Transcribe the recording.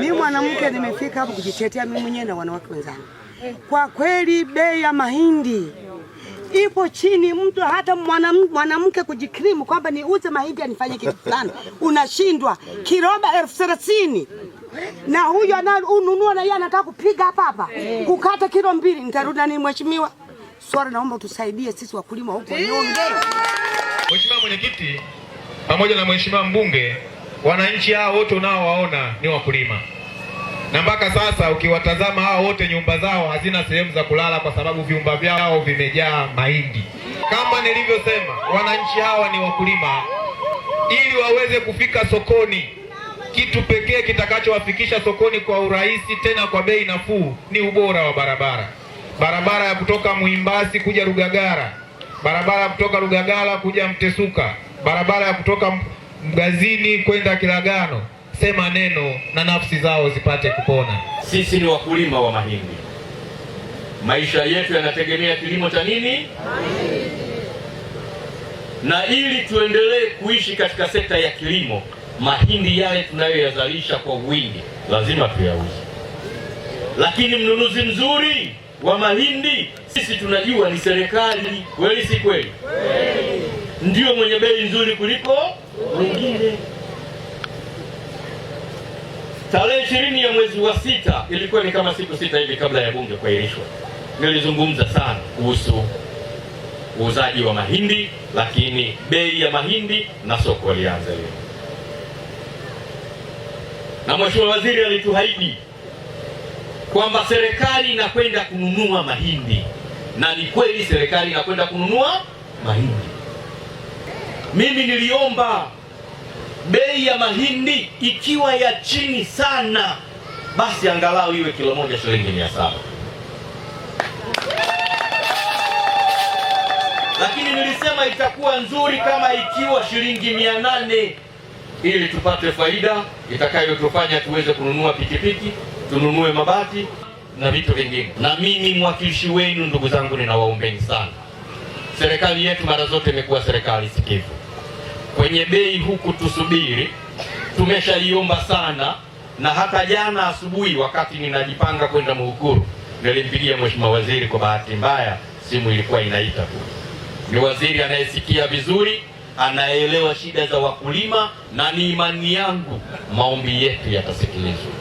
Mimi mwanamke nimefika hapo kujitetea mimi mwenyewe na wanawake wenzangu. Kwa kweli bei ya mahindi ipo chini, mtu hata mwanamke kujikrimu kwamba niuze mahindi anifanye kitu fulani unashindwa. Kiroba 30,000 na huyo ununua na yeye anataka kupiga hapa kukata kilo 2. Nitarudi na mheshimiwa swala, naomba tusaidie sisi wakulima huko nyonge. Mheshimiwa Mwenyekiti pamoja na Mheshimiwa Mbunge, wananchi hao wote unaowaona ni wakulima, na mpaka sasa ukiwatazama hao wote nyumba zao hazina sehemu za kulala kwa sababu vyumba vyao vimejaa mahindi. Kama nilivyosema, wananchi hawa ni wakulima. Ili waweze kufika sokoni, kitu pekee kitakachowafikisha sokoni kwa urahisi tena kwa bei nafuu ni ubora wa barabara. Barabara ya kutoka Muhimbasi kuja Rugagara, barabara ya kutoka Rugagara kuja Mtesuka, barabara ya kutoka Mgazini kwenda Kilagano. Sema neno na nafsi zao zipate kupona. Sisi ni wakulima wa mahindi. Maisha yetu yanategemea kilimo cha nini? Mahindi. Na ili tuendelee kuishi katika sekta ya kilimo, mahindi yale tunayoyazalisha kwa wingi lazima tuyauze. Lakini mnunuzi mzuri wa mahindi sisi tunajua ni serikali. Kweli si kweli? Kweli. Ndio mwenye bei nzuri kuliko wengine. Tarehe 20 ya mwezi wa 6, ilikuwa ni kama siku 6 hivi kabla ya bunge kuahirishwa, nilizungumza sana kuhusu uuzaji wa mahindi, lakini bei ya mahindi na soko lianze leo. Na Mheshimiwa Waziri alituahidi kwamba serikali inakwenda kununua mahindi, na ni kweli serikali inakwenda kununua mahindi. Mimi niliomba bei ya mahindi ikiwa ya chini sana, basi angalau iwe kilo moja shilingi 700. Lakini nilisema itakuwa nzuri kama ikiwa shilingi 800, ili tupate faida itakayotufanya tuweze kununua pikipiki, tununue mabati na vitu vingine. Na mimi mwakilishi wenu, ndugu zangu, ninawaombeni sana. Serikali yetu mara zote imekuwa serikali sikivu. Kwenye bei huku tusubiri, tumeshaiomba sana, na hata jana asubuhi wakati ninajipanga kwenda Muhukuru nilimpigia Mheshimiwa Waziri. Kwa bahati mbaya simu ilikuwa inaita tu. Ni waziri anayesikia vizuri, anaelewa shida za wakulima, na ni imani yangu maombi yetu yatasikilizwa.